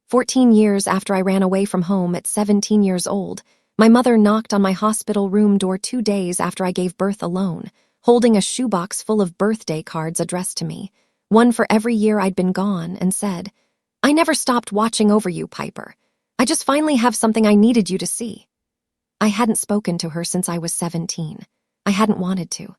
14 years after I ran away from home at 17 years old, my mother knocked on my hospital room door 2 days after I gave birth alone, holding a shoebox full of birthday cards addressed to me, one for every year I'd been gone, and said, "I never stopped watching over you, Piper. I just finally have something I needed you to see." I hadn't spoken to her since I was 17. I hadn't wanted to.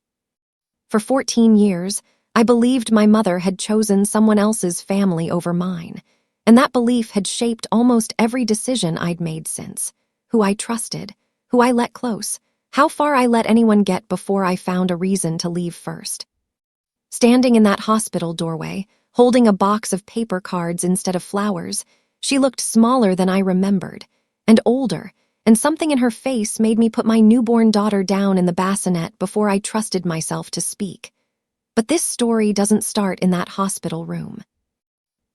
For 14 years, I believed my mother had chosen someone else's family over mine, and that belief had shaped almost every decision I'd made since. Who I trusted, who I let close, how far I let anyone get before I found a reason to leave first. Standing in that hospital doorway, holding a box of paper cards instead of flowers, she looked smaller than I remembered, and older, and something in her face made me put my newborn daughter down in the bassinet before I trusted myself to speak. But this story doesn't start in that hospital room.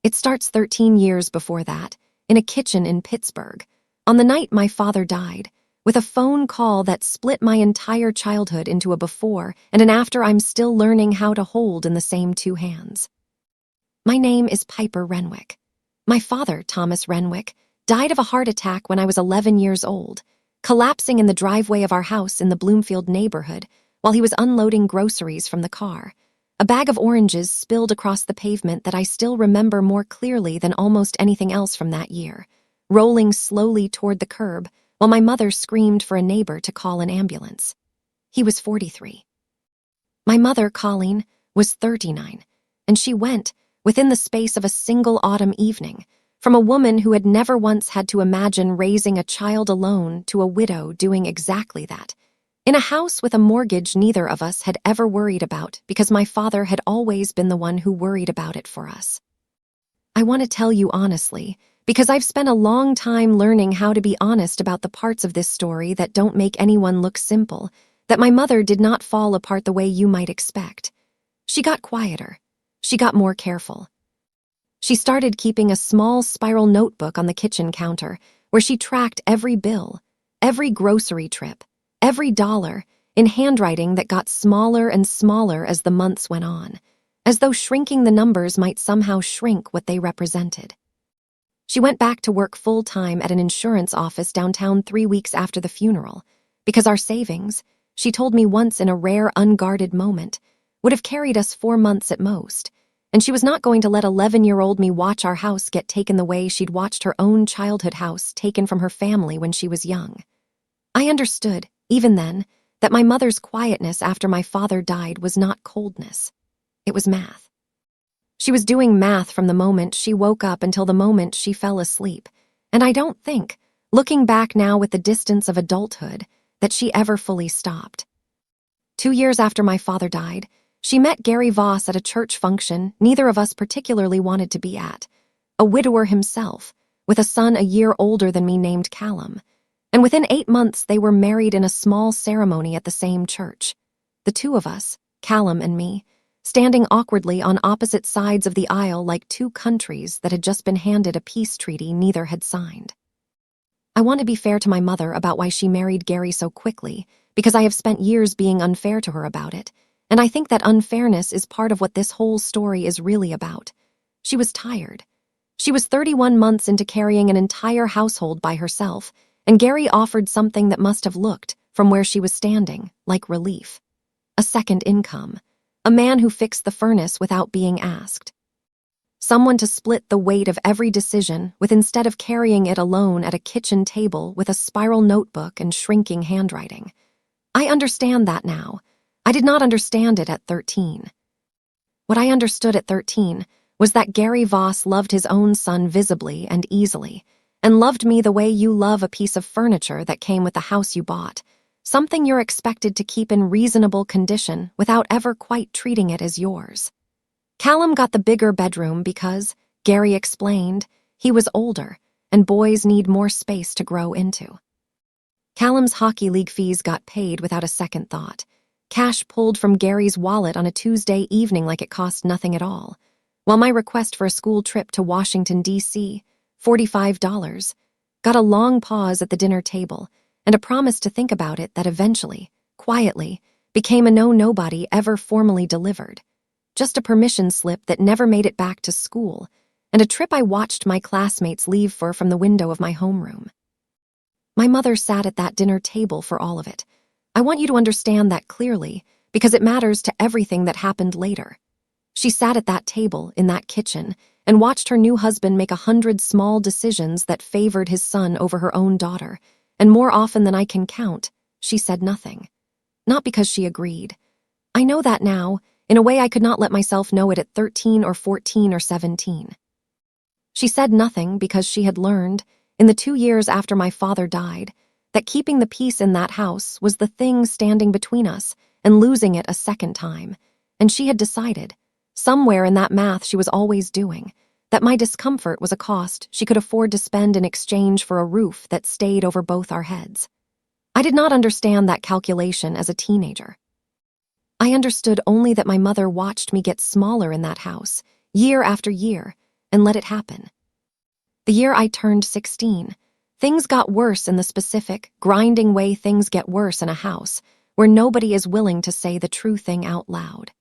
It starts 13 years before that, in a kitchen in Pittsburgh, on the night my father died, with a phone call that split my entire childhood into a before and an after I'm still learning how to hold in the same two hands. My name is Piper Renwick. My father, Thomas Renwick, died of a heart attack when I was 11 years old, collapsing in the driveway of our house in the Bloomfield neighborhood while he was unloading groceries from the car. A bag of oranges spilled across the pavement that I still remember more clearly than almost anything else from that year, rolling slowly toward the curb while my mother screamed for a neighbor to call an ambulance. He was 43. My mother, Colleen, was 39, and she went, within the space of a single autumn evening, from a woman who had never once had to imagine raising a child alone to a widow doing exactly that, in a house with a mortgage neither of us had ever worried about because my father had always been the one who worried about it for us. I want to tell you honestly, because I've spent a long time learning how to be honest about the parts of this story that don't make anyone look simple, that my mother did not fall apart the way you might expect. She got quieter. She got more careful. She started keeping a small spiral notebook on the kitchen counter where she tracked every bill, every grocery trip, every dollar, in handwriting that got smaller and smaller as the months went on, as though shrinking the numbers might somehow shrink what they represented. She went back to work full-time at an insurance office downtown 3 weeks after the funeral, because our savings, she told me once in a rare, unguarded moment, would have carried us 4 months at most, and she was not going to let 11-year-old me watch our house get taken the way she'd watched her own childhood house taken from her family when she was young. I understood, even then, that my mother's quietness after my father died was not coldness. It was math. She was doing math from the moment she woke up until the moment she fell asleep, and I don't think, looking back now with the distance of adulthood, that she ever fully stopped. 2 years after my father died, she met Gary Voss at a church function neither of us particularly wanted to be at, a widower himself, with a son a year older than me named Callum, and within 8 months they were married in a small ceremony at the same church. The two of us, Callum and me, standing awkwardly on opposite sides of the aisle like two countries that had just been handed a peace treaty neither had signed. I want to be fair to my mother about why she married Gary so quickly, because I have spent years being unfair to her about it, and I think that unfairness is part of what this whole story is really about. She was tired. She was 31 months into carrying an entire household by herself, and Gary offered something that must have looked, from where she was standing, like relief. A second income. A man who fixed the furnace without being asked. Someone to split the weight of every decision with instead of carrying it alone at a kitchen table with a spiral notebook and shrinking handwriting. I understand that now. I did not understand it at 13. What I understood at 13 was that Gary Voss loved his own son visibly and easily, and loved me the way you love a piece of furniture that came with the house you bought, something you're expected to keep in reasonable condition without ever quite treating it as yours. Callum got the bigger bedroom because, Gary explained, he was older, and boys need more space to grow into. Callum's hockey league fees got paid without a second thought, cash pulled from Gary's wallet on a Tuesday evening like it cost nothing at all, while my request for a school trip to Washington, D.C., $45, got a long pause at the dinner table, and a promise to think about it that eventually, quietly, became a no-nobody ever formally delivered. Just a permission slip that never made it back to school, and a trip I watched my classmates leave for from the window of my homeroom. My mother sat at that dinner table for all of it. I want you to understand that clearly, because it matters to everything that happened later. She sat at that table, in that kitchen, and watched her new husband make 100 small decisions that favored his son over her own daughter, and more often than I can count, she said nothing. Not because she agreed. I know that now, in a way I could not let myself know it at 13 or 14 or 17. She said nothing because she had learned, in the 2 years after my father died, that keeping the peace in that house was the thing standing between us and losing it a second time, and she had decided, somewhere in that math she was always doing, that my discomfort was a cost she could afford to spend in exchange for a roof that stayed over both our heads. I did not understand that calculation as a teenager. I understood only that my mother watched me get smaller in that house, year after year, and let it happen. The year I turned 16, things got worse in the specific, grinding way things get worse in a house, where nobody is willing to say the true thing out loud.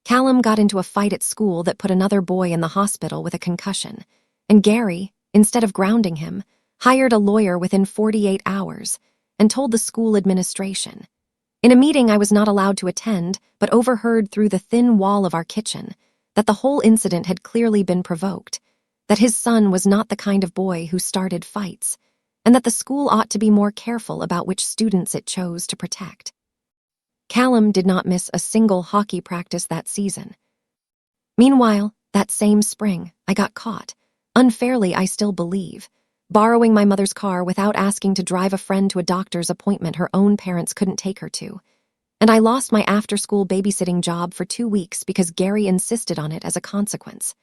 Callum got into a fight at school that put another boy in the hospital with a concussion, and Gary, instead of grounding him, hired a lawyer within 48 hours and told the school administration. In a meeting I was not allowed to attend, but overheard through the thin wall of our kitchen, that the whole incident had clearly been provoked, that his son was not the kind of boy who started fights, and that the school ought to be more careful about which students it chose to protect. Callum did not miss a single hockey practice that season. Meanwhile, that same spring, I got caught, unfairly I still believe, borrowing my mother's car without asking to drive a friend to a doctor's appointment her own parents couldn't take her to. And I lost my after-school babysitting job for 2 weeks because Gary insisted on it as a consequence.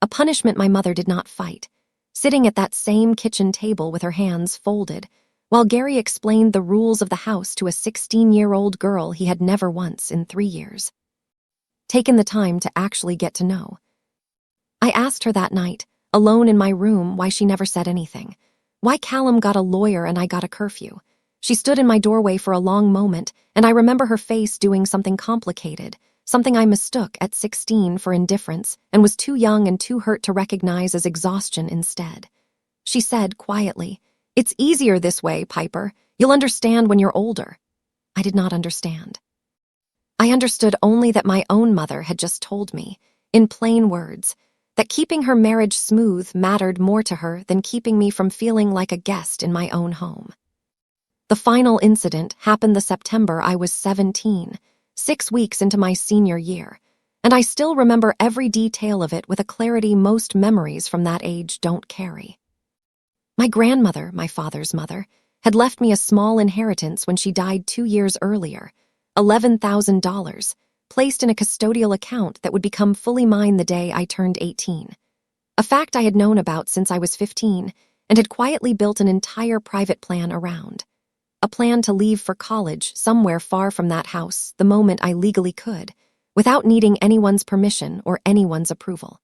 A punishment my mother did not fight, sitting at that same kitchen table with her hands folded, while Gary explained the rules of the house to a 16-year-old girl he had never once in 3 years taken the time to actually get to know. I asked her that night, alone in my room, why she never said anything, why Callum got a lawyer and I got a curfew. She stood in my doorway for a long moment, and I remember her face doing something complicated, something I mistook at 16 for indifference and was too young and too hurt to recognize as exhaustion instead. She said quietly, "It's easier this way, Piper. You'll understand when you're older." I did not understand. I understood only that my own mother had just told me, in plain words, that keeping her marriage smooth mattered more to her than keeping me from feeling like a guest in my own home. The final incident happened the September I was 17, 6 weeks into my senior year, and I still remember every detail of it with a clarity most memories from that age don't carry. My grandmother, my father's mother, had left me a small inheritance when she died 2 years earlier, $11,000, placed in a custodial account that would become fully mine the day I turned 18. A fact I had known about since I was 15 and had quietly built an entire private plan around. A plan to leave for college somewhere far from that house the moment I legally could, without needing anyone's permission or anyone's approval.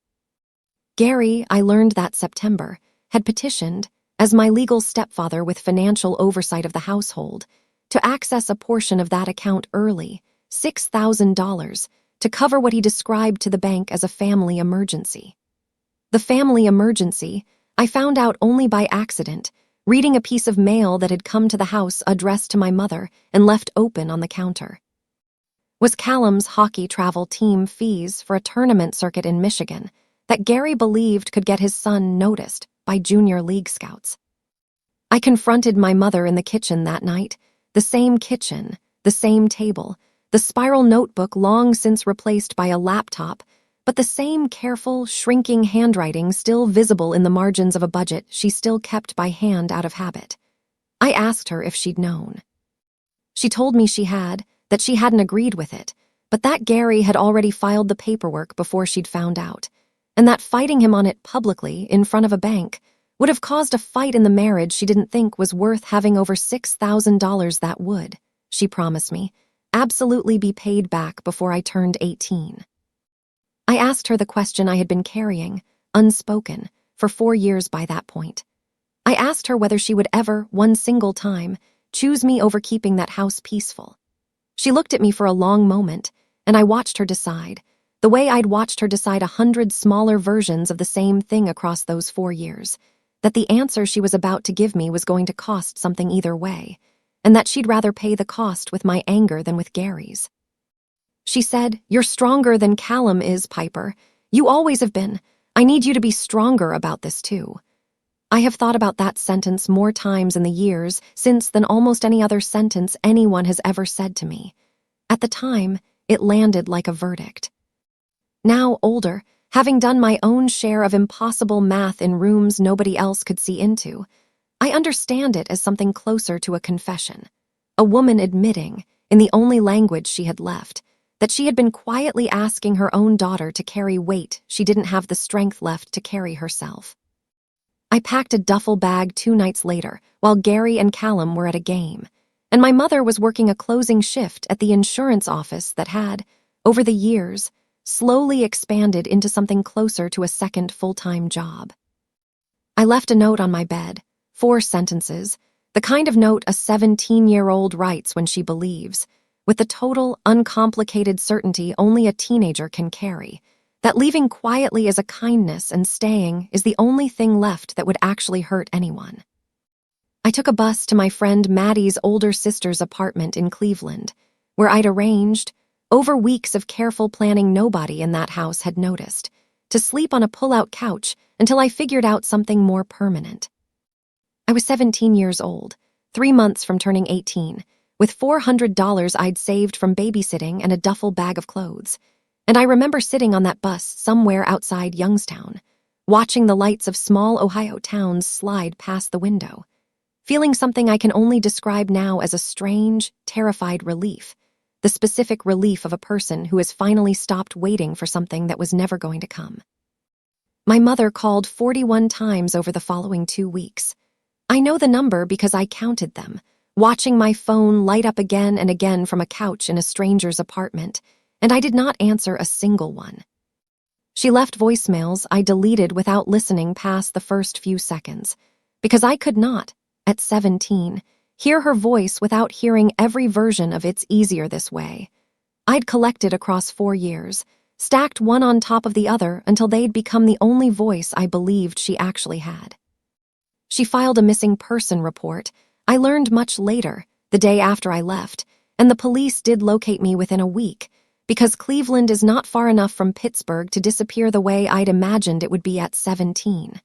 Gary, I learned that September, had petitioned, as my legal stepfather with financial oversight of the household, to access a portion of that account early, $6,000, to cover what he described to the bank as a family emergency. The family emergency, I found out only by accident, reading a piece of mail that had come to the house addressed to my mother and left open on the counter. Was Callum's hockey travel team fees for a tournament circuit in Michigan that Gary believed could get his son noticed by junior league scouts. I confronted my mother in the kitchen that night, the same kitchen, the same table, the spiral notebook long since replaced by a laptop, but the same careful, shrinking handwriting still visible in the margins of a budget she still kept by hand out of habit. I asked her if she'd known. She told me she had, that she hadn't agreed with it, but that Gary had already filed the paperwork before she'd found out, and that fighting him on it publicly in front of a bank would have caused a fight in the marriage she didn't think was worth having over $6,000 that would, she promised me, absolutely be paid back before I turned 18. I asked her the question I had been carrying, unspoken, for 4 years by that point. I asked her whether she would ever, one single time, choose me over keeping that house peaceful. She looked at me for a long moment, and I watched her decide, The way I'd watched her decide 100 smaller versions of the same thing across those 4 years. That the answer she was about to give me was going to cost something either way, and that she'd rather pay the cost with my anger than with Gary's. She said, "You're stronger than Callum is, Piper. You always have been. I need you to be stronger about this too." I have thought about that sentence more times in the years since than almost any other sentence anyone has ever said to me. At the time, it landed like a verdict. Now older, having done my own share of impossible math in rooms nobody else could see into, I understand it as something closer to a confession. A woman admitting, in the only language she had left, that she had been quietly asking her own daughter to carry weight she didn't have the strength left to carry herself. I packed a duffel bag 2 nights later while Gary and Callum were at a game, and my mother was working a closing shift at the insurance office that had, over the years, slowly expanded into something closer to a second full-time job. I left a note on my bed, 4 sentences, the kind of note a 17-year-old writes when she believes, with the total, uncomplicated certainty only a teenager can carry, that leaving quietly is a kindness and staying is the only thing left that would actually hurt anyone. I took a bus to my friend Maddie's older sister's apartment in Cleveland, where I'd arranged, over weeks of careful planning nobody in that house had noticed, to sleep on a pull-out couch until I figured out something more permanent. I was 17 years old, 3 months from turning 18, with $400 I'd saved from babysitting and a duffel bag of clothes. And I remember sitting on that bus somewhere outside Youngstown, watching the lights of small Ohio towns slide past the window, feeling something I can only describe now as a strange, terrified relief, the specific relief of a person who has finally stopped waiting for something that was never going to come. My mother called 41 times over the following 2 weeks. I know the number because I counted them, watching my phone light up again and again from a couch in a stranger's apartment, and I did not answer a single one. She left voicemails I deleted without listening past the first few seconds, because I could not, at 17, hear her voice without hearing every version of "It's easier this way." I'd collected across 4 years, stacked one on top of the other until they'd become the only voice I believed she actually had. She filed a missing person report, I learned much later, the day after I left, and the police did locate me within a week, because Cleveland is not far enough from Pittsburgh to disappear the way I'd imagined it would be at 17.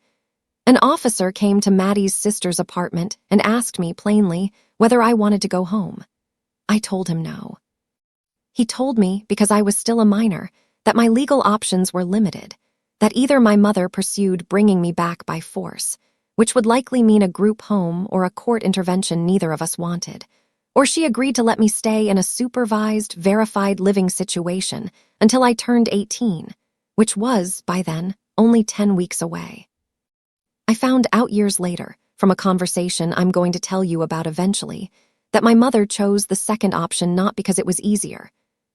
An officer came to Maddie's sister's apartment and asked me plainly whether I wanted to go home. I told him no. He told me, because I was still a minor, that my legal options were limited, that either my mother pursued bringing me back by force, which would likely mean a group home or a court intervention neither of us wanted, or she agreed to let me stay in a supervised, verified living situation until I turned 18, which was, by then, only 10 weeks away. I found out years later, from a conversation I'm going to tell you about eventually, that my mother chose the second option not because it was easier,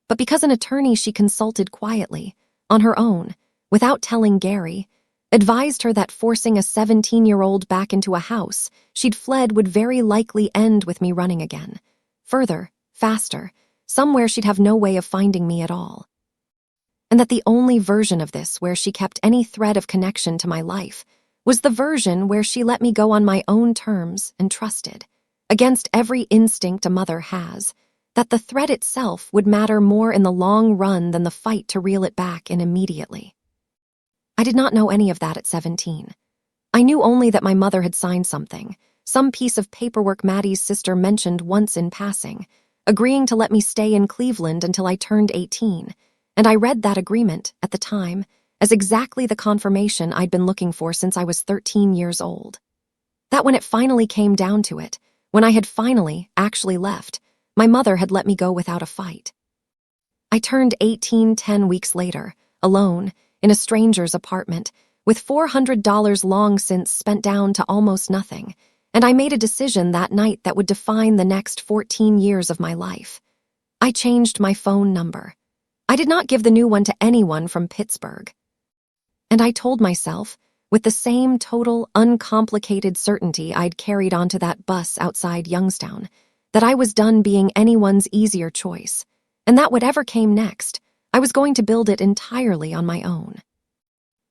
but because an attorney she consulted quietly, on her own, without telling Gary, advised her that forcing a 17-year-old back into a house she'd fled would very likely end with me running again. Further, faster, somewhere she'd have no way of finding me at all. And that the only version of this where she kept any thread of connection to my life was the version where she let me go on my own terms and trusted, against every instinct a mother has, that the thread itself would matter more in the long run than the fight to reel it back in immediately. I did not know any of that at 17. I knew only that my mother had signed something, some piece of paperwork Maddie's sister mentioned once in passing, agreeing to let me stay in Cleveland until I turned 18, and I read that agreement, at the time, as exactly the confirmation I'd been looking for since I was 13 years old. That when it finally came down to it, when I had finally, actually left, my mother had let me go without a fight. I turned 18 10 weeks later, alone, in a stranger's apartment, with $400 long since spent down to almost nothing, and I made a decision that night that would define the next 14 years of my life. I changed my phone number. I did not give the new one to anyone from Pittsburgh. And I told myself, with the same total, uncomplicated certainty I'd carried onto that bus outside Youngstown, that I was done being anyone's easier choice, and that whatever came next, I was going to build it entirely on my own.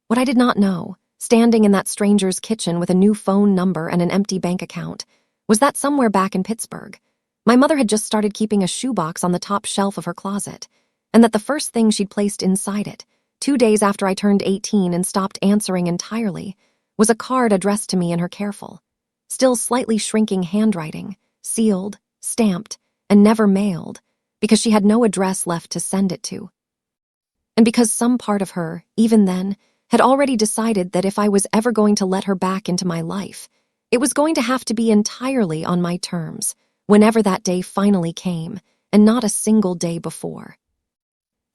What I did not know, standing in that stranger's kitchen with a new phone number and an empty bank account, was that somewhere back in Pittsburgh, my mother had just started keeping a shoebox on the top shelf of her closet, and that the first thing she'd placed inside it, 2 days after I turned 18 and stopped answering entirely, was a card addressed to me in her careful, still slightly shrinking handwriting, sealed, stamped, and never mailed, because she had no address left to send it to. And because some part of her, even then, had already decided that if I was ever going to let her back into my life, it was going to have to be entirely on my terms, whenever that day finally came, and not a single day before.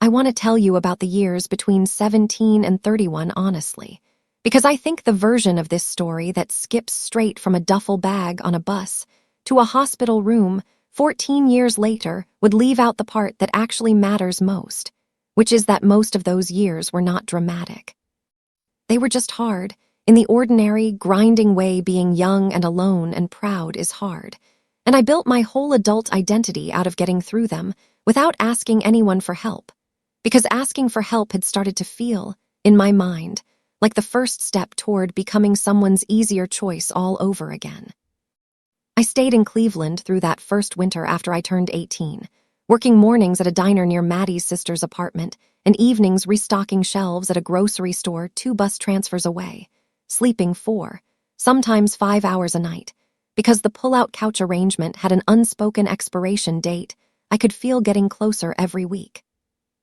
I want to tell you about the years between 17 and 31 honestly, because I think the version of this story that skips straight from a duffel bag on a bus to a hospital room 14 years later would leave out the part that actually matters most, which is that most of those years were not dramatic. They were just hard, in the ordinary, grinding way being young and alone and proud is hard, and I built my whole adult identity out of getting through them without asking anyone for help, because asking for help had started to feel, in my mind, like the first step toward becoming someone's easier choice all over again. I stayed in Cleveland through that first winter after I turned 18, working mornings at a diner near Maddie's sister's apartment and evenings restocking shelves at a grocery store 2 bus transfers away, sleeping 4, sometimes 5 hours a night, because the pull-out couch arrangement had an unspoken expiration date I could feel getting closer every week.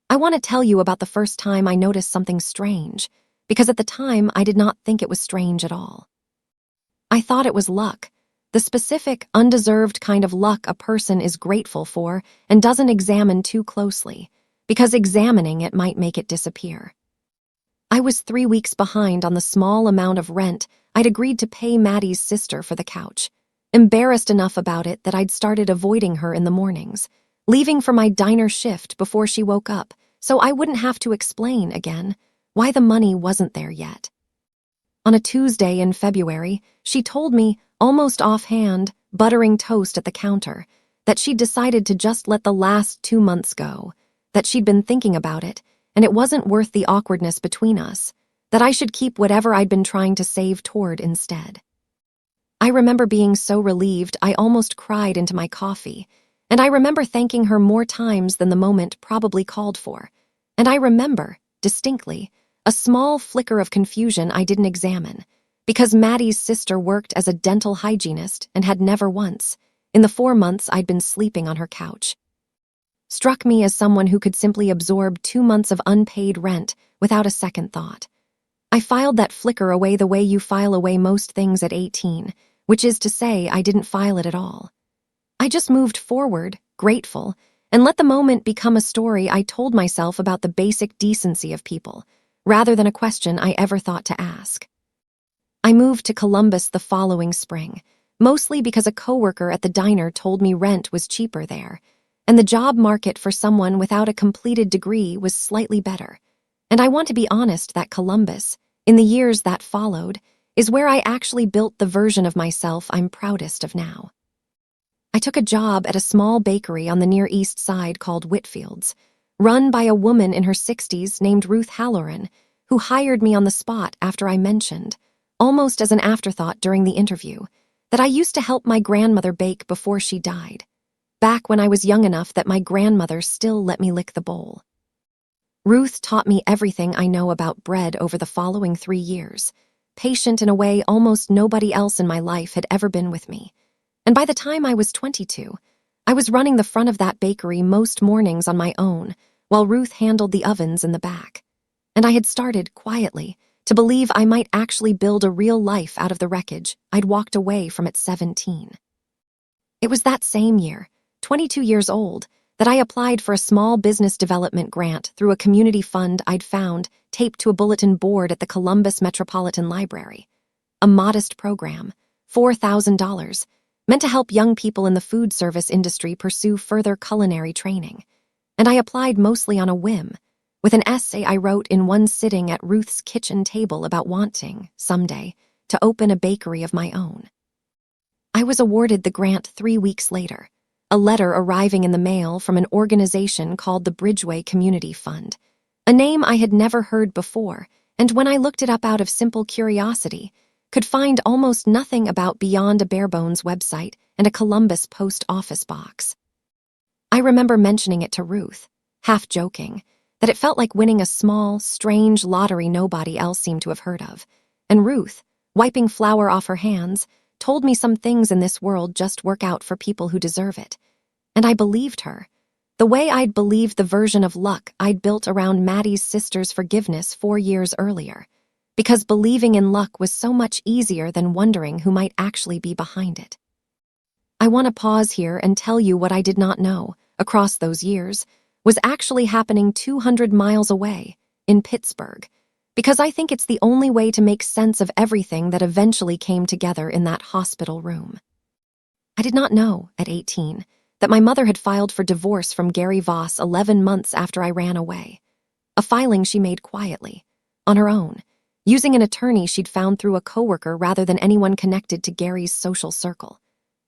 I want to tell you about the first time I noticed something strange, because at the time I did not think it was strange at all. I thought it was luck, the specific, undeserved kind of luck a person is grateful for and doesn't examine too closely, because examining it might make it disappear. I was 3 weeks behind on the small amount of rent I'd agreed to pay Maddie's sister for the couch, embarrassed enough about it that I'd started avoiding her in the mornings, leaving for my diner shift before she woke up so I wouldn't have to explain again why the money wasn't there yet. On a Tuesday in February, she told me, almost offhand, buttering toast at the counter, that she'd decided to just let the last 2 months go, that she'd been thinking about it, and it wasn't worth the awkwardness between us, that I should keep whatever I'd been trying to save toward instead. I remember being so relieved I almost cried into my coffee, and I remember thanking her more times than the moment probably called for, and I remember, distinctly, a small flicker of confusion I didn't examine, because Maddie's sister worked as a dental hygienist and had never once, in the 4 months I'd been sleeping on her couch, struck me as someone who could simply absorb 2 months of unpaid rent without a second thought. I filed that flicker away the way you file away most things at 18, which is to say I didn't file it at all. I just moved forward, grateful, and let the moment become a story I told myself about the basic decency of people, rather than a question I ever thought to ask. I moved to Columbus the following spring, mostly because a coworker at the diner told me rent was cheaper there, and the job market for someone without a completed degree was slightly better. And I want to be honest that Columbus, in the years that followed, is where I actually built the version of myself I'm proudest of now. I took a job at a small bakery on the Near East Side called Whitfield's, run by a woman in her 60s named Ruth Halloran, who hired me on the spot after I mentioned, almost as an afterthought during the interview, that I used to help my grandmother bake before she died, back when I was young enough that my grandmother still let me lick the bowl. Ruth taught me everything I know about bread over the following 3 years, patient in a way almost nobody else in my life had ever been with me. And by the time I was 22, I was running the front of that bakery most mornings on my own, while Ruth handled the ovens in the back. And I had started, quietly, to believe I might actually build a real life out of the wreckage I'd walked away from at 17. It was that same year, 22 years old, that I applied for a small business development grant through a community fund I'd found taped to a bulletin board at the Columbus Metropolitan Library. A modest program, $4,000, meant to help young people in the food service industry pursue further culinary training. And I applied mostly on a whim, with an essay I wrote in one sitting at Ruth's kitchen table about wanting, someday, to open a bakery of my own. I was awarded the grant 3 weeks later, a letter arriving in the mail from an organization called the Bridgeway Community Fund, a name I had never heard before, and when I looked it up out of simple curiosity, could find almost nothing about beyond a bare-bones website and a Columbus post office box. I remember mentioning it to Ruth, half joking, that it felt like winning a small, strange lottery nobody else seemed to have heard of, and Ruth, wiping flour off her hands, told me some things in this world just work out for people who deserve it. And I believed her, the way I'd believed the version of luck I'd built around Maddie's sister's forgiveness 4 years earlier, because believing in luck was so much easier than wondering who might actually be behind it. I want to pause here and tell you what I did not know, across those years, was actually happening 200 miles away, in Pittsburgh, because I think it's the only way to make sense of everything that eventually came together in that hospital room. I did not know, at 18, that my mother had filed for divorce from Gary Voss 11 months after I ran away, a filing she made quietly, on her own, using an attorney she'd found through a coworker rather than anyone connected to Gary's social circle,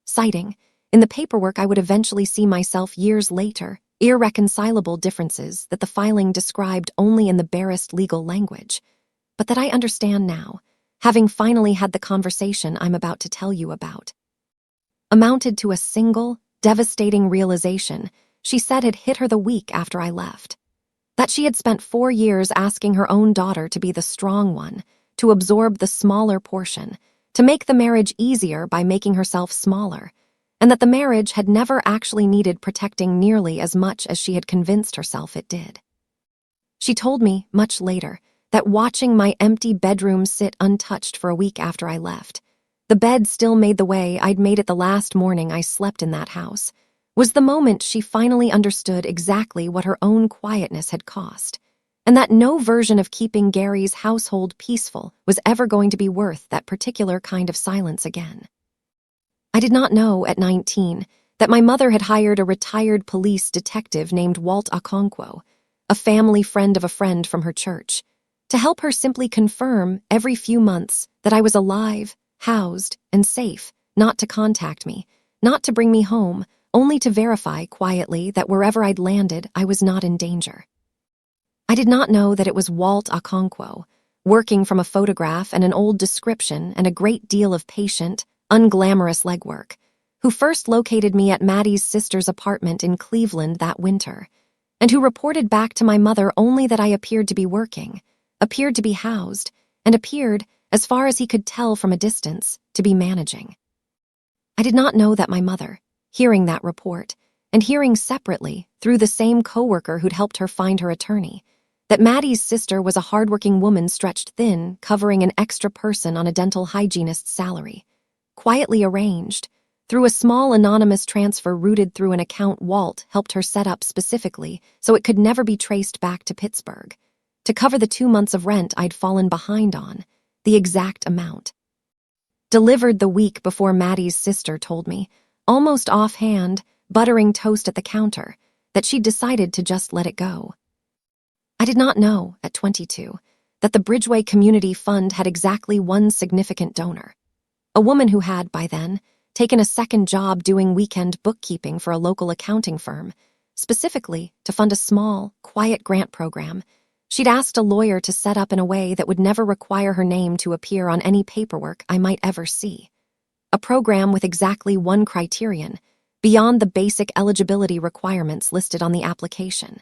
citing, in the paperwork I would eventually see myself years later, irreconcilable differences that the filing described only in the barest legal language, but that I understand now, having finally had the conversation I'm about to tell you about. Amounted to a single, devastating realization she said had hit her the week after I left. That she had spent 4 years asking her own daughter to be the strong one, to absorb the smaller portion, to make the marriage easier by making herself smaller, and that the marriage had never actually needed protecting nearly as much as she had convinced herself it did. She told me, much later, that watching my empty bedroom sit untouched for a week after I left, the bed still made the way I'd made it the last morning I slept in that house, was the moment she finally understood exactly what her own quietness had cost, and that no version of keeping Gary's household peaceful was ever going to be worth that particular kind of silence again. I did not know, at 19, that my mother had hired a retired police detective named Walt Okonkwo, a family friend of a friend from her church, to help her simply confirm every few months that I was alive, housed, and safe, not to contact me, not to bring me home, only to verify quietly that wherever I'd landed, I was not in danger. I did not know that it was Walt Okonkwo, working from a photograph and an old description and a great deal of patient, unglamorous legwork, who first located me at Maddie's sister's apartment in Cleveland that winter, and who reported back to my mother only that I appeared to be working, appeared to be housed, and appeared, as far as he could tell from a distance, to be managing. I did not know that my mother, hearing that report, and hearing separately, through the same coworker who'd helped her find her attorney, that Maddie's sister was a hardworking woman stretched thin, covering an extra person on a dental hygienist's salary, quietly arranged, through a small anonymous transfer routed through an account Walt helped her set up specifically so it could never be traced back to Pittsburgh, to cover the 2 months of rent I'd fallen behind on, the exact amount. Delivered the week before Maddie's sister told me, almost offhand, buttering toast at the counter, that she'd decided to just let it go. I did not know, at 22, that the Bridgeway Community Fund had exactly one significant donor, a woman who had, by then, taken a second job doing weekend bookkeeping for a local accounting firm, specifically to fund a small, quiet grant program she'd asked a lawyer to set up in a way that would never require her name to appear on any paperwork I might ever see. A program with exactly one criterion, beyond the basic eligibility requirements listed on the application.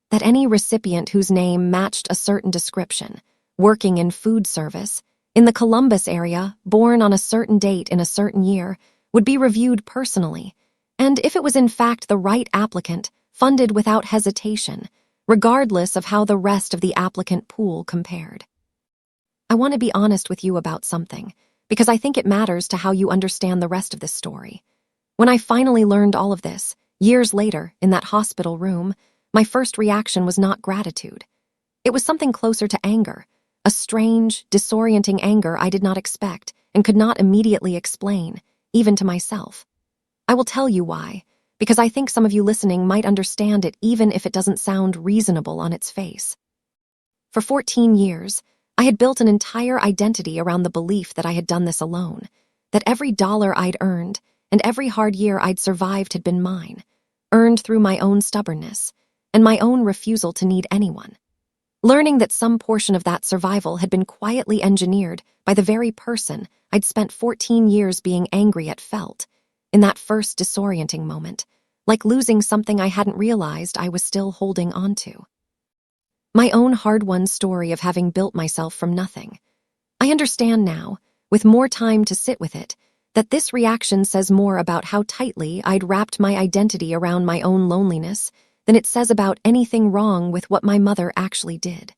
That any recipient whose name matched a certain description, working in food service, in the Columbus area, born on a certain date in a certain year, would be reviewed personally, and if it was in fact the right applicant, funded without hesitation, regardless of how the rest of the applicant pool compared. I want to be honest with you about something, because I think it matters to how you understand the rest of this story. When I finally learned all of this, years later, in that hospital room, my first reaction was not gratitude. It was something closer to anger, a strange, disorienting anger I did not expect and could not immediately explain, even to myself. I will tell you why, because I think some of you listening might understand it even if it doesn't sound reasonable on its face. For 14 years, I had built an entire identity around the belief that I had done this alone, that every dollar I'd earned, and every hard year I'd survived had been mine, earned through my own stubbornness and my own refusal to need anyone. Learning that some portion of that survival had been quietly engineered by the very person I'd spent 14 years being angry at felt, in that first disorienting moment, like losing something I hadn't realized I was still holding onto. My own hard-won story of having built myself from nothing. I understand now, with more time to sit with it, that this reaction says more about how tightly I'd wrapped my identity around my own loneliness than it says about anything wrong with what my mother actually did.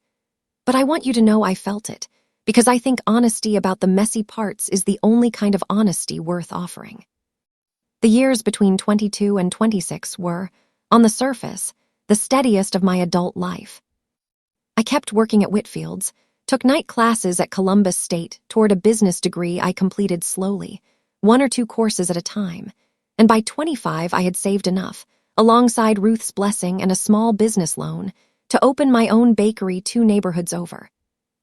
But I want you to know I felt it, because I think honesty about the messy parts is the only kind of honesty worth offering. The years between 22 and 26 were, on the surface, the steadiest of my adult life. I kept working at Whitfield's, took night classes at Columbus State toward a business degree I completed slowly, 1 or 2 courses at a time, and by 25 I had saved enough, alongside Ruth's blessing and a small business loan, to open my own bakery 2 neighborhoods over.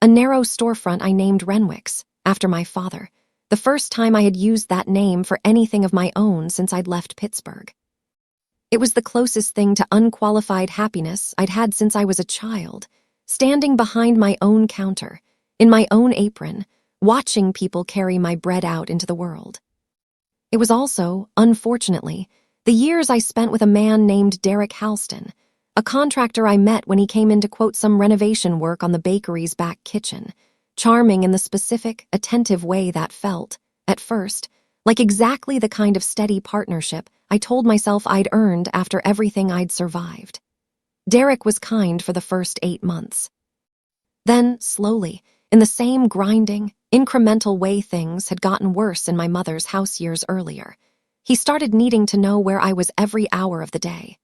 A narrow storefront I named Renwick's, after my father, the first time I had used that name for anything of my own since I'd left Pittsburgh. It was the closest thing to unqualified happiness I'd had since I was a child, standing behind my own counter, in my own apron, watching people carry my bread out into the world. It was also, unfortunately, the years I spent with a man named Derek Halston, a contractor I met when he came in to quote some renovation work on the bakery's back kitchen, charming in the specific, attentive way that felt, at first, like exactly the kind of steady partnership I told myself I'd earned after everything I'd survived. Derek was kind for the first 8 months. Then, slowly, in the same grinding, incremental way things had gotten worse in my mother's house years earlier, he started needing to know where I was every hour of the day.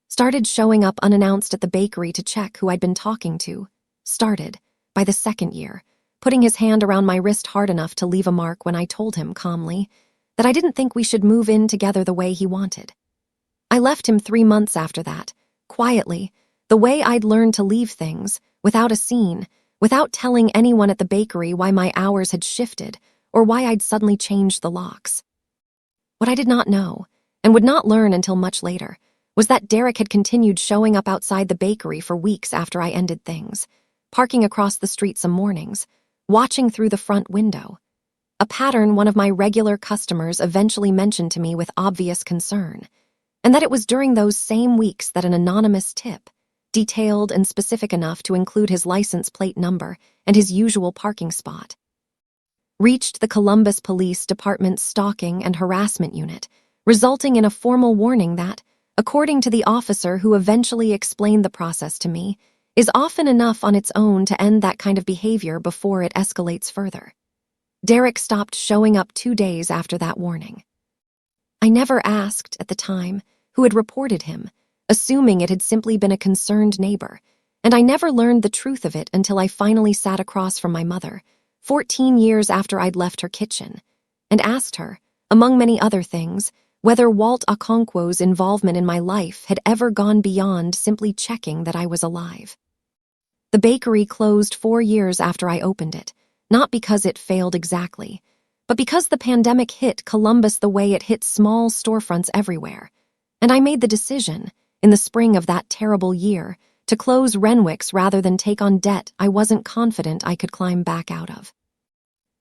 Started showing up unannounced at the bakery to check who I'd been talking to. Started, by the 2nd year, putting his hand around my wrist hard enough to leave a mark when I told him, calmly, that I didn't think we should move in together the way he wanted. I left him 3 months after that, quietly, the way I'd learned to leave things, without a scene, without telling anyone at the bakery why my hours had shifted or why I'd suddenly changed the locks. What I did not know, and would not learn until much later, was that Derek had continued showing up outside the bakery for weeks after I ended things, parking across the street some mornings, watching through the front window, a pattern one of my regular customers eventually mentioned to me with obvious concern, and that it was during those same weeks that an anonymous tip, detailed and specific enough to include his license plate number and his usual parking spot, reached the Columbus Police Department's stalking and harassment unit, resulting in a formal warning that, according to the officer who eventually explained the process to me, is often enough on its own to end that kind of behavior before it escalates further. Derek stopped showing up 2 days after that warning. I never asked, at the time, who had reported him, assuming it had simply been a concerned neighbor, and I never learned the truth of it until I finally sat across from my mother, 14 years after I'd left her kitchen, and asked her, among many other things, whether Walt Okonkwo's involvement in my life had ever gone beyond simply checking that I was alive. The bakery closed 4 years after I opened it, not because it failed exactly, but because the pandemic hit Columbus the way it hit small storefronts everywhere, and I made the decision, in the spring of that terrible year, to close Renwick's rather than take on debt I wasn't confident I could climb back out of.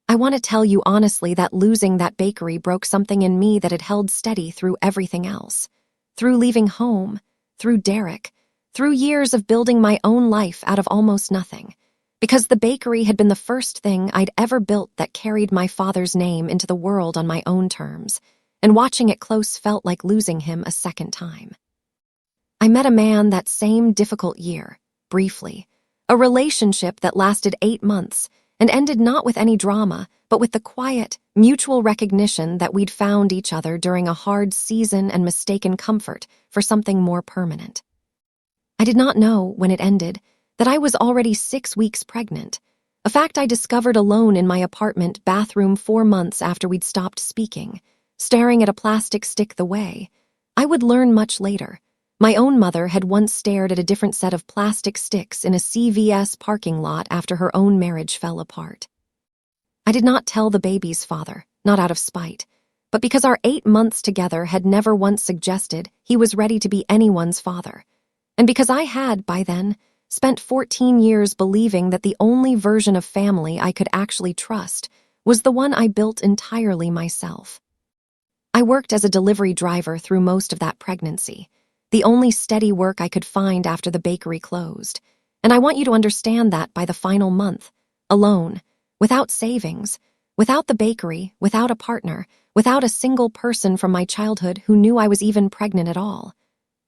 I want to tell you honestly that losing that bakery broke something in me that had held steady through everything else, through leaving home, through Derek, through years of building my own life out of almost nothing, because the bakery had been the first thing I'd ever built that carried my father's name into the world on my own terms, and watching it close felt like losing him a second time. I met a man that same difficult year, briefly, a relationship that lasted 8 months and ended not with any drama, but with the quiet, mutual recognition that we'd found each other during a hard season and mistaken comfort for something more permanent. I did not know, when it ended, that I was already 6 weeks pregnant, a fact I discovered alone in my apartment bathroom 4 months after we'd stopped speaking, staring at a plastic stick the way. I would learn much later. My own mother had once stared at a different set of plastic sticks in a CVS parking lot after her own marriage fell apart. I did not tell the baby's father, not out of spite, but because our 8 months together had never once suggested he was ready to be anyone's father. And because I had, by then, spent 14 years believing that the only version of family I could actually trust was the one I built entirely myself. I worked as a delivery driver through most of that pregnancy, the only steady work I could find after the bakery closed. And I want you to understand that by the final month, alone, without savings, without the bakery, without a partner, without a single person from my childhood who knew I was even pregnant at all.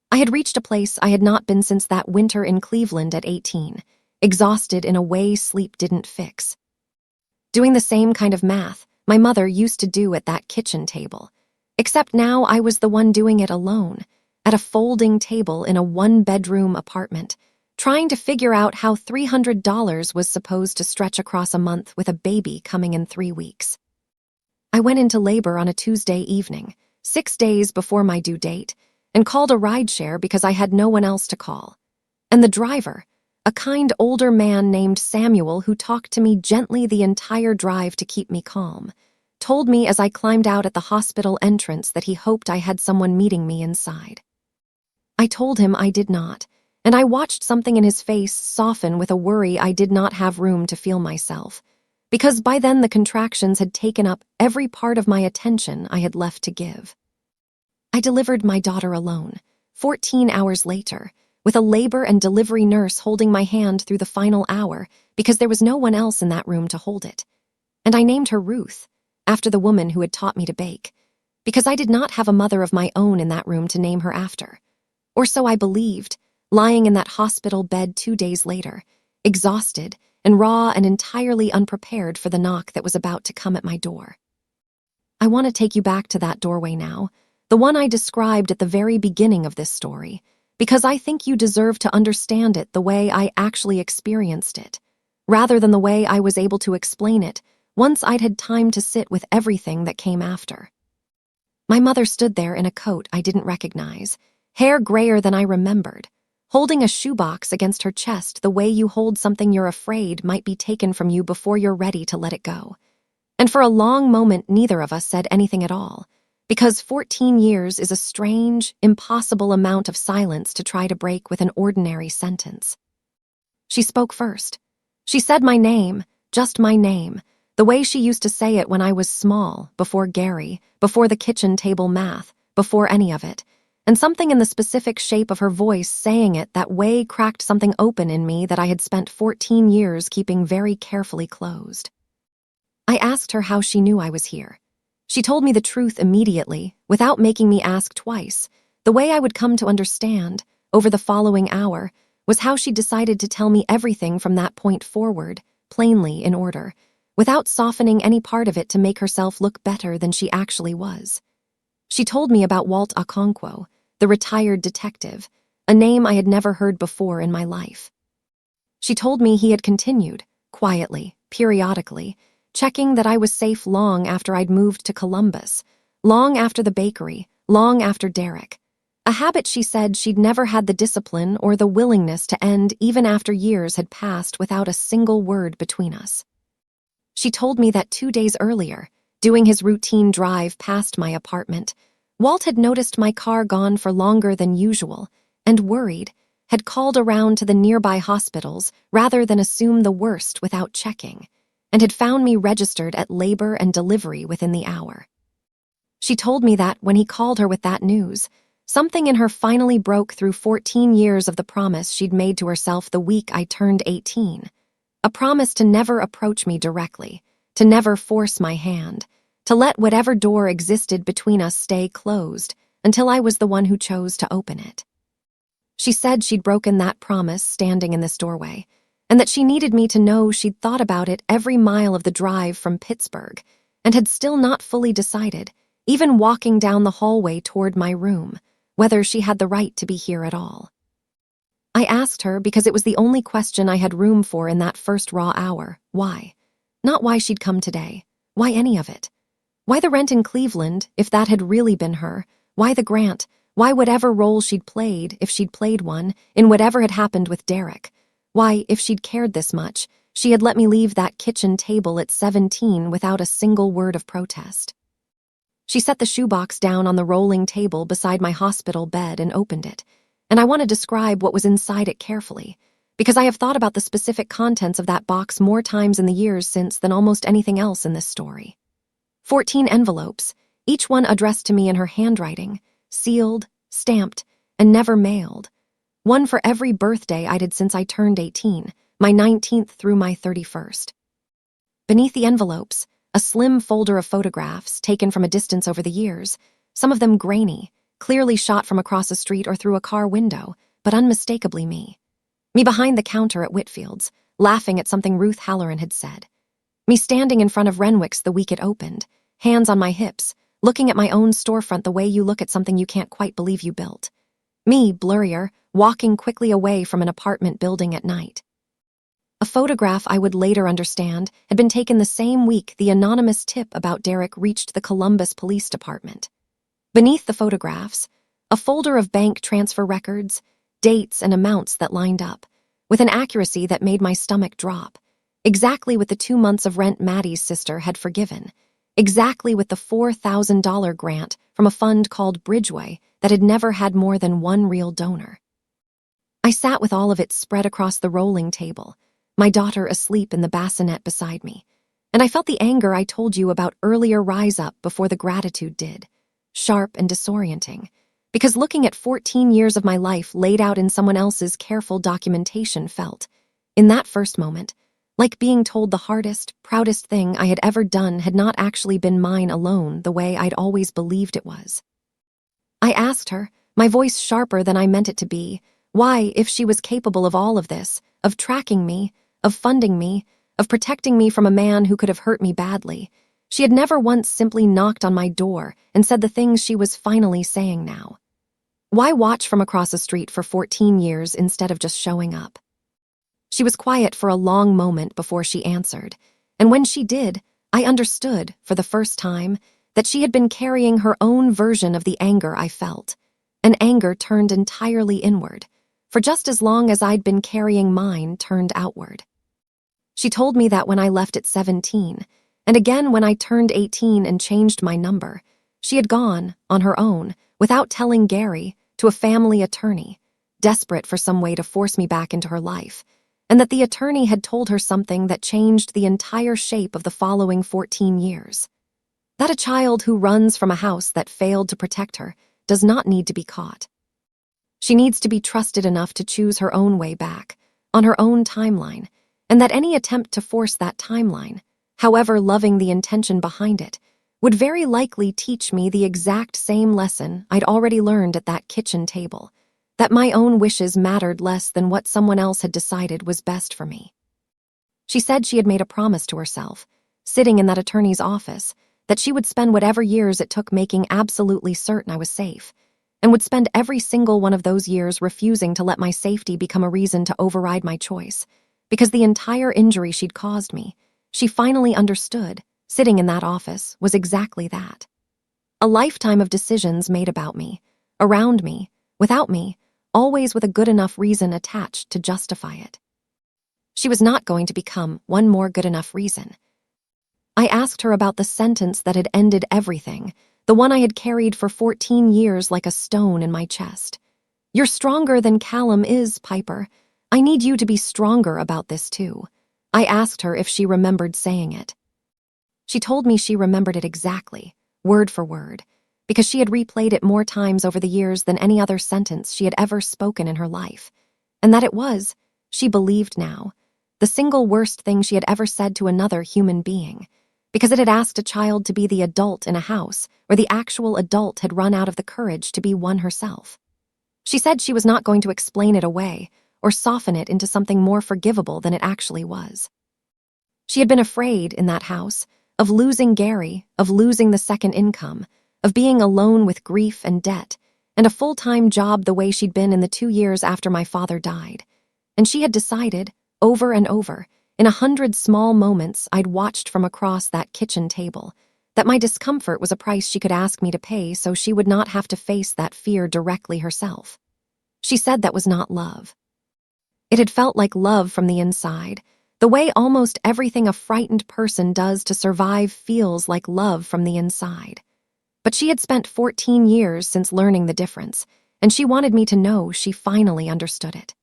I had reached a place I had not been since that winter in Cleveland at 18, exhausted in a way sleep didn't fix. Doing the same kind of math my mother used to do at that kitchen table, except now I was the one doing it alone, at a folding table in a one-bedroom apartment, trying to figure out how $300 was supposed to stretch across a month with a baby coming in 3 weeks. I went into labor on a Tuesday evening, 6 days before my due date, and called a rideshare because I had no one else to call. And the driver, a kind older man named Samuel who talked to me gently the entire drive to keep me calm, told me as I climbed out at the hospital entrance that he hoped I had someone meeting me inside. I told him I did not, and I watched something in his face soften with a worry I did not have room to feel myself, because by then the contractions had taken up every part of my attention I had left to give. I delivered my daughter alone, 14 hours later, with a labor and delivery nurse holding my hand through the final hour because there was no one else in that room to hold it. And I named her Ruth, after the woman who had taught me to bake, because I did not have a mother of my own in that room to name her after. Or so I believed, lying in that hospital bed 2 days later, exhausted and raw and entirely unprepared for the knock that was about to come at my door. I want to take you back to that doorway now, the one I described at the very beginning of this story, because I think you deserve to understand it the way I actually experienced it, rather than the way I was able to explain it once I'd had time to sit with everything that came after. My mother stood there in a coat I didn't recognize, hair grayer than I remembered, holding a shoebox against her chest the way you hold something you're afraid might be taken from you before you're ready to let it go. And for a long moment neither of us said anything at all, because 14 years is a strange, impossible amount of silence to try to break with an ordinary sentence. She spoke first. She said my name, just my name, the way she used to say it when I was small, before Gary, before the kitchen table math, before any of it, and something in the specific shape of her voice saying it that way cracked something open in me that I had spent 14 years keeping very carefully closed. I asked her how she knew I was here. She told me the truth immediately, without making me ask twice. The way I would come to understand, over the following hour, was how she decided to tell me everything from that point forward, plainly in order, without softening any part of it to make herself look better than she actually was. She told me about Walt Okonkwo, the retired detective, a name I had never heard before in my life. She told me he had continued, quietly, periodically, checking that I was safe long after I'd moved to Columbus, long after the bakery, long after Derek. A habit she said she'd never had the discipline or the willingness to end even after years had passed without a single word between us. She told me that 2 days earlier, doing his routine drive past my apartment, Walt had noticed my car gone for longer than usual and, worried, had called around to the nearby hospitals rather than assume the worst without checking, and had found me registered at labor and delivery within the hour. She told me that, when he called her with that news, something in her finally broke through 14 years of the promise she'd made to herself the week I turned 18. A promise to never approach me directly, to never force my hand, to let whatever door existed between us stay closed until I was the one who chose to open it. She said she'd broken that promise standing in this doorway, and that she needed me to know she'd thought about it every mile of the drive from Pittsburgh and had still not fully decided, even walking down the hallway toward my room, whether she had the right to be here at all. I asked her because it was the only question I had room for in that first raw hour. Why? Not why she'd come today. Why any of it? Why the rent in Cleveland, if that had really been her? Why the grant? Why whatever role she'd played, if she'd played one, in whatever had happened with Derek? Why, if she'd cared this much, she had let me leave that kitchen table at 17 without a single word of protest? She set the shoebox down on the rolling table beside my hospital bed and opened it, and I want to describe what was inside it carefully, because I have thought about the specific contents of that box more times in the years since than almost anything else in this story. 14 envelopes, each one addressed to me in her handwriting, sealed, stamped, and never mailed. One for every birthday I did since I turned 18, my 19th through my 31st. Beneath the envelopes, a slim folder of photographs taken from a distance over the years, some of them grainy, clearly shot from across a street or through a car window, but unmistakably me. Me behind the counter at Whitfield's, laughing at something Ruth Halloran had said. Me standing in front of Renwick's the week it opened, hands on my hips, looking at my own storefront the way you look at something you can't quite believe you built. Me, blurrier, walking quickly away from an apartment building at night. A photograph I would later understand had been taken the same week the anonymous tip about Derek reached the Columbus Police Department. Beneath the photographs, a folder of bank transfer records, dates and amounts that lined up, with an accuracy that made my stomach drop, exactly with the 2 months of rent Maddie's sister had forgiven, exactly with the $4,000 grant from a fund called Bridgeway that had never had more than one real donor. I sat with all of it spread across the rolling table, my daughter asleep in the bassinet beside me, and I felt the anger I told you about earlier rise up before the gratitude did, sharp and disorienting, because looking at 14 years of my life laid out in someone else's careful documentation felt, in that first moment, like being told the hardest, proudest thing I had ever done had not actually been mine alone the way I'd always believed it was. I asked her, my voice sharper than I meant it to be, why, if she was capable of all of this, of tracking me, of funding me, of protecting me from a man who could have hurt me badly, she had never once simply knocked on my door and said the things she was finally saying now. Why watch from across a street for 14 years instead of just showing up? She was quiet for a long moment before she answered, and when she did, I understood, for the first time, that she had been carrying her own version of the anger I felt, an anger turned entirely inward, for just as long as I'd been carrying mine turned outward. She told me that when I left at 17, and again when I turned 18 and changed my number, she had gone, on her own, without telling Gary, to a family attorney, desperate for some way to force me back into her life, and that the attorney had told her something that changed the entire shape of the following 14 years. That a child who runs from a house that failed to protect her does not need to be caught. She needs to be trusted enough to choose her own way back, on her own timeline, and that any attempt to force that timeline, however loving the intention behind it, would very likely teach me the exact same lesson I'd already learned at that kitchen table, that my own wishes mattered less than what someone else had decided was best for me. She said she had made a promise to herself, sitting in that attorney's office, that she would spend whatever years it took making absolutely certain I was safe, and would spend every single one of those years refusing to let my safety become a reason to override my choice, because the entire injury she'd caused me, she finally understood, sitting in that office, was exactly that. A lifetime of decisions made about me, around me, without me, always with a good enough reason attached to justify it. She was not going to become one more good enough reason. I asked her about the sentence that had ended everything, the one I had carried for 14 years like a stone in my chest. You're stronger than Callum is, Piper. I need you to be stronger about this too. I asked her if she remembered saying it. She told me she remembered it exactly, word for word, because she had replayed it more times over the years than any other sentence she had ever spoken in her life, and that it was, she believed now, the single worst thing she had ever said to another human being, because it had asked a child to be the adult in a house where the actual adult had run out of the courage to be one herself. She said she was not going to explain it away or soften it into something more forgivable than it actually was. She had been afraid, in that house, of losing Gary, of losing the second income, of being alone with grief and debt, and a full-time job the way she'd been in the 2 years after my father died. And she had decided, over and over, in 100 small moments I'd watched from across that kitchen table, that my discomfort was a price she could ask me to pay so she would not have to face that fear directly herself. She said that was not love. It had felt like love from the inside, the way almost everything a frightened person does to survive feels like love from the inside. But she had spent 14 years since learning the difference, and she wanted me to know she finally understood it.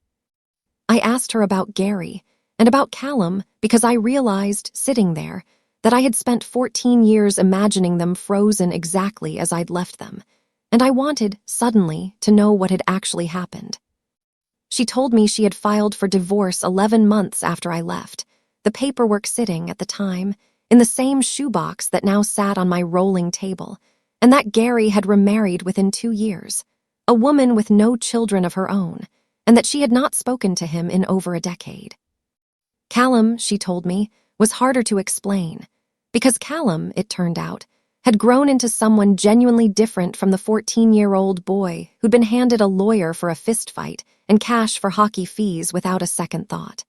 I asked her about Gary and about Callum because I realized, sitting there, that I had spent 14 years imagining them frozen exactly as I'd left them, and I wanted, suddenly, to know what had actually happened. She told me she had filed for divorce 11 months after I left, the paperwork sitting, at the time, in the same shoebox that now sat on my rolling table, and that Gary had remarried within 2 years, a woman with no children of her own, and that she had not spoken to him in over a decade. Callum, she told me, was harder to explain, because Callum, it turned out, had grown into someone genuinely different from the 14-year-old boy who'd been handed a lawyer for a fistfight and cash for hockey fees without a second thought.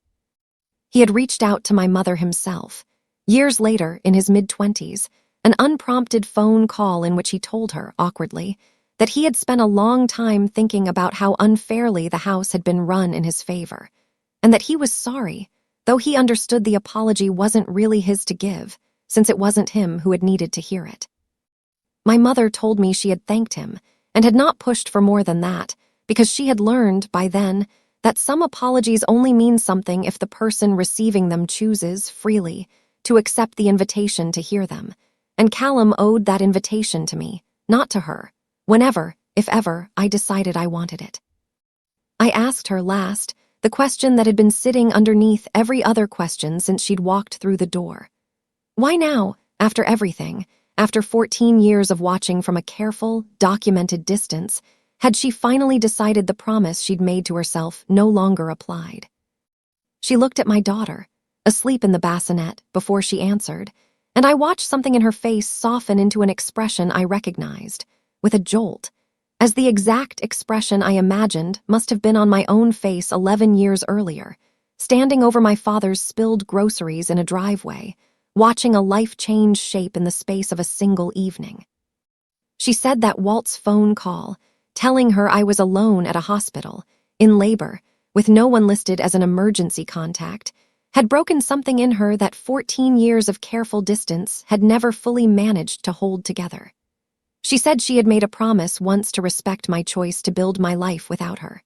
He had reached out to my mother himself, years later, in his mid-20s, an unprompted phone call in which he told her, awkwardly, that he had spent a long time thinking about how unfairly the house had been run in his favor, and that he was sorry, though he understood the apology wasn't really his to give, since it wasn't him who had needed to hear it. My mother told me she had thanked him and had not pushed for more than that, because she had learned, by then, that some apologies only mean something if the person receiving them chooses, freely, to accept the invitation to hear them, and Callum owed that invitation to me, not to her, whenever, if ever, I decided I wanted it. I asked her last the question that had been sitting underneath every other question since she'd walked through the door. Why now, after everything, after 14 years of watching from a careful, documented distance, had she finally decided the promise she'd made to herself no longer applied? She looked at my daughter, asleep in the bassinet, before she answered, and I watched something in her face soften into an expression I recognized, with a jolt, as the exact expression I imagined must have been on my own face 11 years earlier, standing over my father's spilled groceries in a driveway, watching a life change shape in the space of a single evening. She said that Walt's phone call, telling her I was alone at a hospital, in labor, with no one listed as an emergency contact, had broken something in her that 14 years of careful distance had never fully managed to hold together. She said she had made a promise once to respect my choice to build my life without her.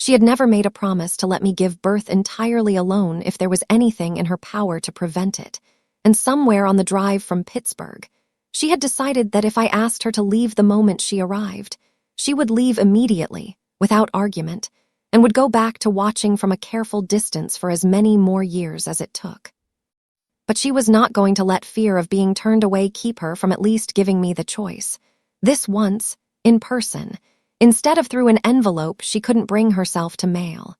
She had never made a promise to let me give birth entirely alone if there was anything in her power to prevent it, and somewhere on the drive from Pittsburgh, she had decided that if I asked her to leave the moment she arrived, she would leave immediately, without argument, and would go back to watching from a careful distance for as many more years as it took. But she was not going to let fear of being turned away keep her from at least giving me the choice. This once, in person, instead of through an envelope she couldn't bring herself to mail.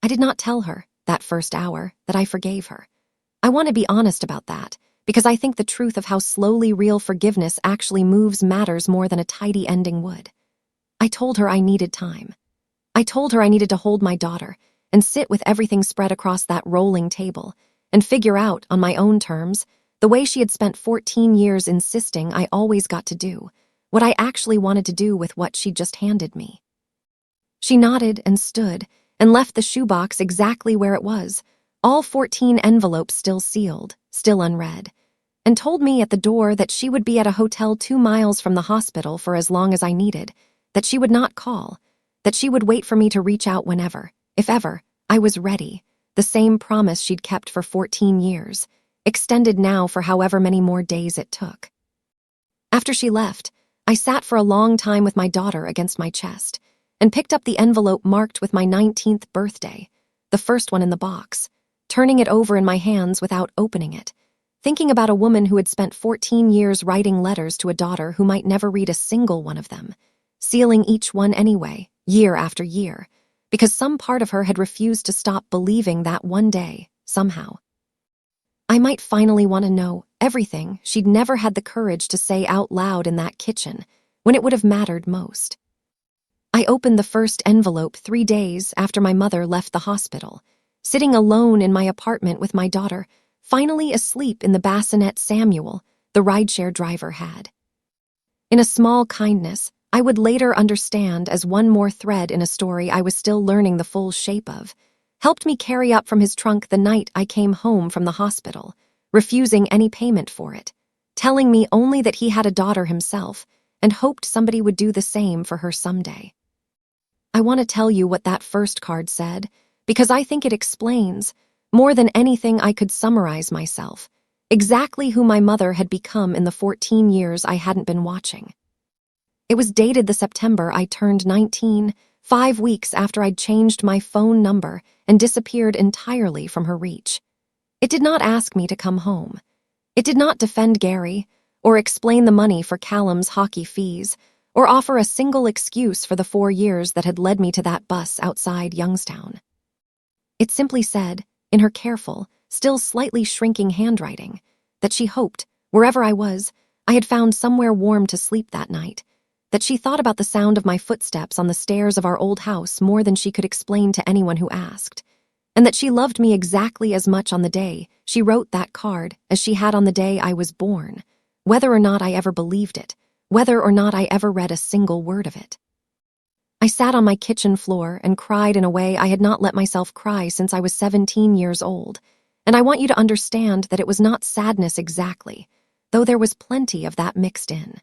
I did not tell her, that first hour, that I forgave her. I want to be honest about that, because I think the truth of how slowly real forgiveness actually moves matters more than a tidy ending would. I told her I needed time. I told her I needed to hold my daughter and sit with everything spread across that rolling table and figure out, on my own terms, the way she had spent 14 years insisting I always got to do, what I actually wanted to do with what she'd just handed me. She nodded and stood and left the shoebox exactly where it was, all 14 envelopes still sealed, still unread, and told me at the door that she would be at a hotel 2 miles from the hospital for as long as I needed, that she would not call, that she would wait for me to reach out whenever, if ever, I was ready, the same promise she'd kept for 14 years, extended now for however many more days it took. After she left, I sat for a long time with my daughter against my chest and picked up the envelope marked with my 19th birthday, the first one in the box, turning it over in my hands without opening it, thinking about a woman who had spent 14 years writing letters to a daughter who might never read a single one of them, sealing each one anyway, year after year, because some part of her had refused to stop believing that one day, somehow, I might finally want to know everything she'd never had the courage to say out loud in that kitchen when it would have mattered most. I opened the first envelope 3 days after my mother left the hospital, sitting alone in my apartment with my daughter, finally asleep in the bassinet Samuel, the rideshare driver, had. In a small kindness I would later understand as one more thread in a story I was still learning the full shape of, helped me carry up from his trunk the night I came home from the hospital, refusing any payment for it, telling me only that he had a daughter himself and hoped somebody would do the same for her someday. I want to tell you what that first card said, because I think it explains, more than anything I could summarize myself, exactly who my mother had become in the 14 years I hadn't been watching. It was dated the September I turned 19, 5 weeks after I'd changed my phone number and disappeared entirely from her reach. It did not ask me to come home. It did not defend Gary, or explain the money for Callum's hockey fees, or offer a single excuse for the 4 years that had led me to that bus outside Youngstown. It simply said, in her careful, still slightly shrinking handwriting, that she hoped, wherever I was, I had found somewhere warm to sleep that night, that she thought about the sound of my footsteps on the stairs of our old house more than she could explain to anyone who asked, and that she loved me exactly as much on the day she wrote that card as she had on the day I was born, whether or not I ever believed it, whether or not I ever read a single word of it. I sat on my kitchen floor and cried in a way I had not let myself cry since I was 17 years old, and I want you to understand that it was not sadness exactly, though there was plenty of that mixed in.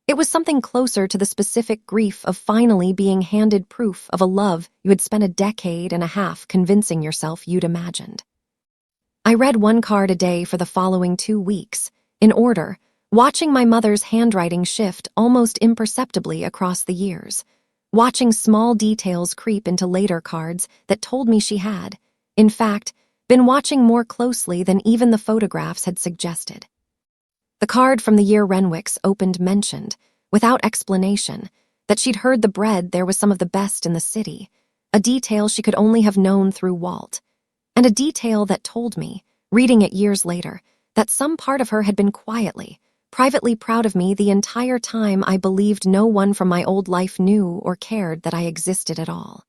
It was something closer to the specific grief of finally being handed proof of a love you had spent a decade and a half convincing yourself you'd imagined. I read one card a day for the following 2 weeks, in order, watching my mother's handwriting shift almost imperceptibly across the years, watching small details creep into later cards that told me she had, in fact, been watching more closely than even the photographs had suggested. The card from the year Renwick's opened mentioned, without explanation, that she'd heard the bread there was some of the best in the city, a detail she could only have known through Walt, and a detail that told me, reading it years later, that some part of her had been quietly, privately proud of me the entire time I believed no one from my old life knew or cared that I existed at all.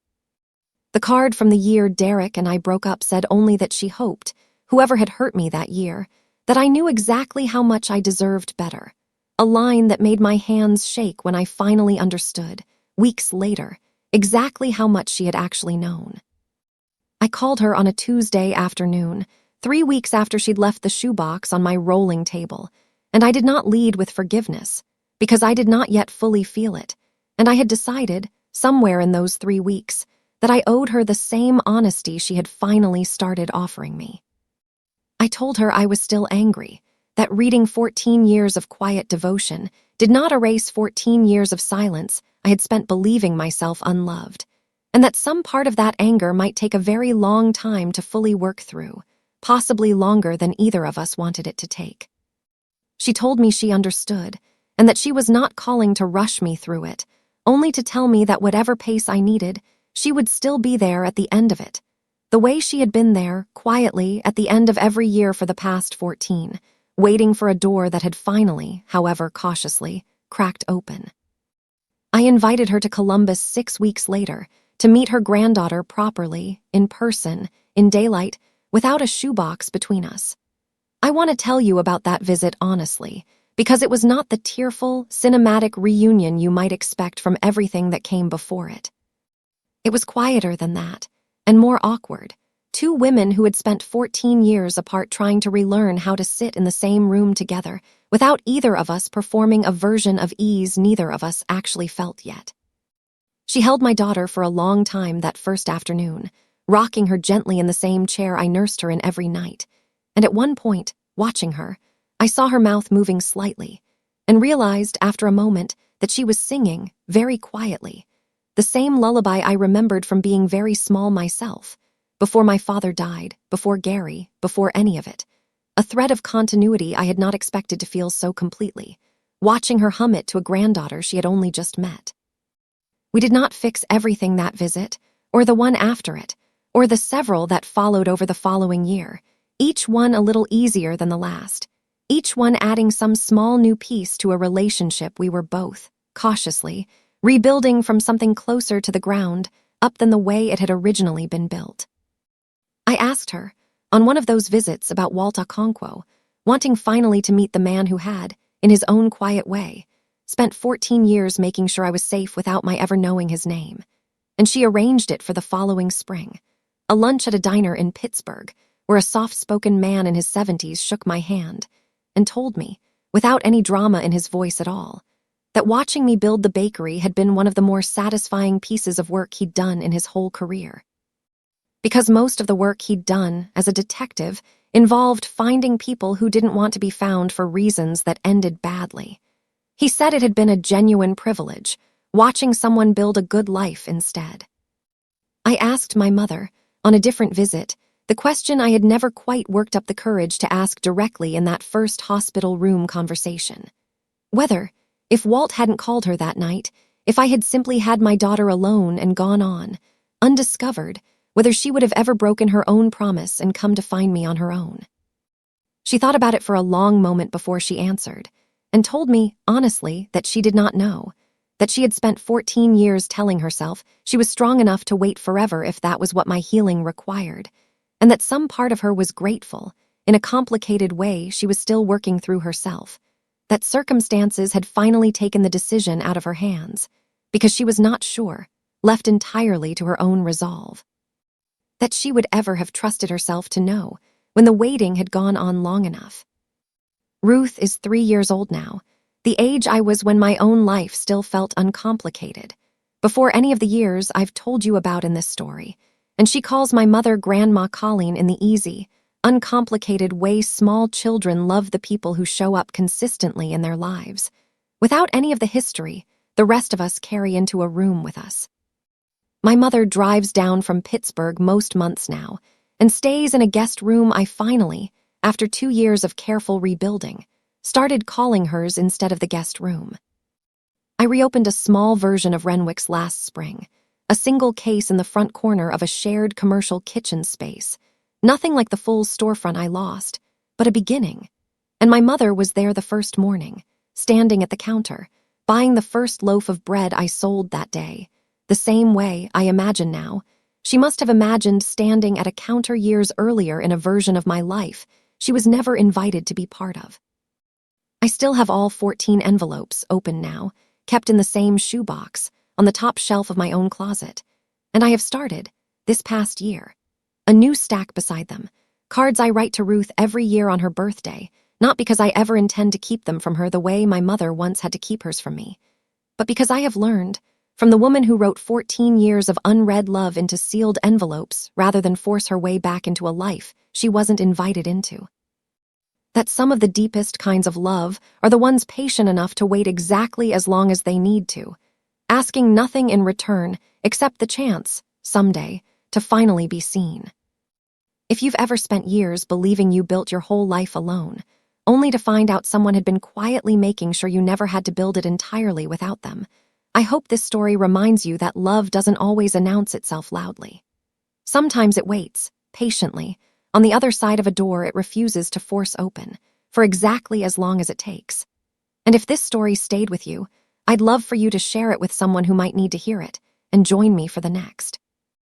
The card from the year Derek and I broke up said only that she hoped, whoever had hurt me that year, that I knew exactly how much I deserved better, a line that made my hands shake when I finally understood, weeks later, exactly how much she had actually known. I called her on a Tuesday afternoon, 3 weeks after she'd left the shoebox on my rolling table, and I did not lead with forgiveness, because I did not yet fully feel it, and I had decided, somewhere in those 3 weeks, that I owed her the same honesty she had finally started offering me. I told her I was still angry, that reading 14 years of quiet devotion did not erase 14 years of silence I had spent believing myself unloved, and that some part of that anger might take a very long time to fully work through, possibly longer than either of us wanted it to take. She told me she understood, and that she was not calling to rush me through it, only to tell me that whatever pace I needed, she would still be there at the end of it, the way she had been there, quietly, at the end of every year for the past 14, waiting for a door that had finally, however cautiously, cracked open. I invited her to Columbus 6 weeks later to meet her granddaughter properly, in person, in daylight, without a shoebox between us. I want to tell you about that visit honestly, because it was not the tearful, cinematic reunion you might expect from everything that came before it. It was quieter than that, and more awkward. 2 women who had spent 14 years apart trying to relearn how to sit in the same room together, without either of us performing a version of ease neither of us actually felt yet. She held my daughter for a long time that first afternoon, rocking her gently in the same chair I nursed her in every night, and at one point, watching her, I saw her mouth moving slightly, and realized after a moment that she was singing, very quietly, the same lullaby I remembered from being very small myself, before my father died, before Gary, before any of it. A thread of continuity I had not expected to feel so completely, watching her hum it to a granddaughter she had only just met. We did not fix everything that visit, or the one after it, or the several that followed over the following year, each one a little easier than the last, each one adding some small new piece to a relationship we were both, cautiously, rebuilding from something closer to the ground up than the way it had originally been built. I asked her, on one of those visits about Walt Okonkwo, wanting finally to meet the man who had, in his own quiet way, spent 14 years making sure I was safe without my ever knowing his name, and she arranged it for the following spring, a lunch at a diner in Pittsburgh, where a soft-spoken man in his 70s shook my hand and told me, without any drama in his voice at all, that watching me build the bakery had been one of the more satisfying pieces of work he'd done in his whole career. Because most of the work he'd done as a detective involved finding people who didn't want to be found for reasons that ended badly. He said it had been a genuine privilege, watching someone build a good life instead. I asked my mother, on a different visit, the question I had never quite worked up the courage to ask directly in that first hospital room conversation. Whether, if Walt hadn't called her that night, if I had simply had my daughter alone and gone on, undiscovered, whether she would have ever broken her own promise and come to find me on her own. She thought about it for a long moment before she answered, and told me, honestly, that she did not know, that she had spent 14 years telling herself she was strong enough to wait forever if that was what my healing required, and that some part of her was grateful, in a complicated way she was still working through herself, that circumstances had finally taken the decision out of her hands, because she was not sure, left entirely to her own resolve. That she would ever have trusted herself to know, when the waiting had gone on long enough. Ruth is 3 years old now, the age I was when my own life still felt uncomplicated, before any of the years I've told you about in this story, and she calls my mother Grandma Colleen in the easy, uncomplicated way small children love the people who show up consistently in their lives, without any of the history the rest of us carry into a room with us. My mother drives down from Pittsburgh most months now, and stays in a guest room I finally, after 2 years of careful rebuilding, started calling hers instead of the guest room. I reopened a small version of Renwick's last spring, a single case in the front corner of a shared commercial kitchen space, nothing like the full storefront I lost, but a beginning. And my mother was there the first morning, standing at the counter, buying the first loaf of bread I sold that day, the same way, I imagine now, she must have imagined standing at a counter years earlier in a version of my life she was never invited to be part of. I still have all 14 envelopes open now, kept in the same shoebox, on the top shelf of my own closet. And I have started, this past year, a new stack beside them, cards I write to Ruth every year on her birthday, not because I ever intend to keep them from her the way my mother once had to keep hers from me, but because I have learned, from the woman who wrote 14 years of unread love into sealed envelopes rather than force her way back into a life she wasn't invited into, that some of the deepest kinds of love are the ones patient enough to wait exactly as long as they need to, asking nothing in return except the chance, someday, to finally be seen. If you've ever spent years believing you built your whole life alone, only to find out someone had been quietly making sure you never had to build it entirely without them, I hope this story reminds you that love doesn't always announce itself loudly. Sometimes it waits, patiently, on the other side of a door it refuses to force open, for exactly as long as it takes. And if this story stayed with you, I'd love for you to share it with someone who might need to hear it, and join me for the next.